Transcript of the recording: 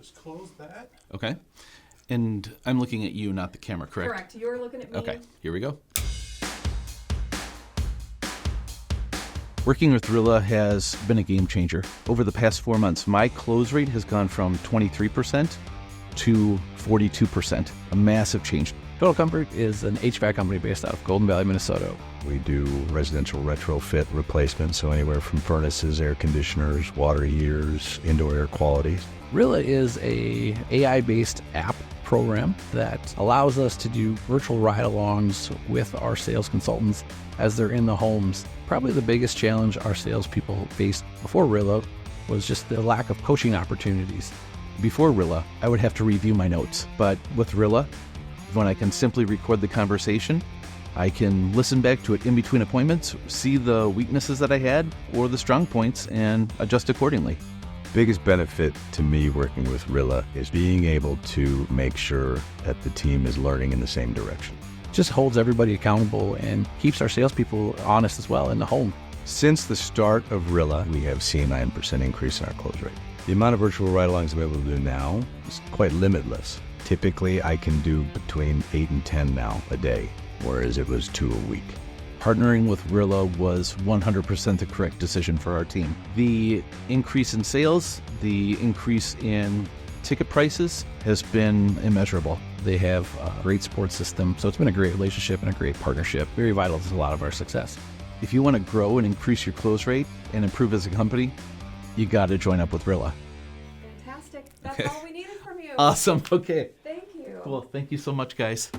just close that. Okay. And I'm looking at you, not the camera, correct? Correct. You're looking at me. Okay, here we go. Working with Rilla has been a game changer. Over the past 4 months, my close rate has gone from 23% to 42%, a massive change. Total Comfort is an HVAC company based out of Golden Valley, Minnesota. We do residential retrofit replacement, so anywhere from furnaces, air conditioners, water heaters, indoor air quality. Rilla is a AI-based app program that allows us to do virtual ride-alongs with our sales consultants as they're in the homes. Probably the biggest challenge our salespeople faced before Rilla was just the lack of coaching opportunities. Before Rilla, I would have to review my notes, but with Rilla, when I can simply record the conversation, I can listen back to it in between appointments, see the weaknesses that I had or the strong points, and adjust accordingly. Biggest benefit to me working with Rilla is being able to make sure that the team is learning in the same direction. Just holds everybody accountable and keeps our salespeople honest as well in the home. Since the start of Rilla, we have seen a 9% increase in our close rate. The amount of virtual ride-alongs I'm able to do now is quite limitless. Typically, I can do between 8 and 10 now a day, whereas it was 2 a week. Partnering with Rilla was 100% the correct decision for our team. The increase in sales, the increase in ticket prices has been immeasurable. They have a great support system, so it's been a great relationship and a great partnership. Very vital to a lot of our success. If you want to grow and increase your close rate and improve as a company, you got to join up with Rilla. Fantastic. That's all we needed from you. Awesome. Okay. Thank you. Cool. Thank you so much, guys.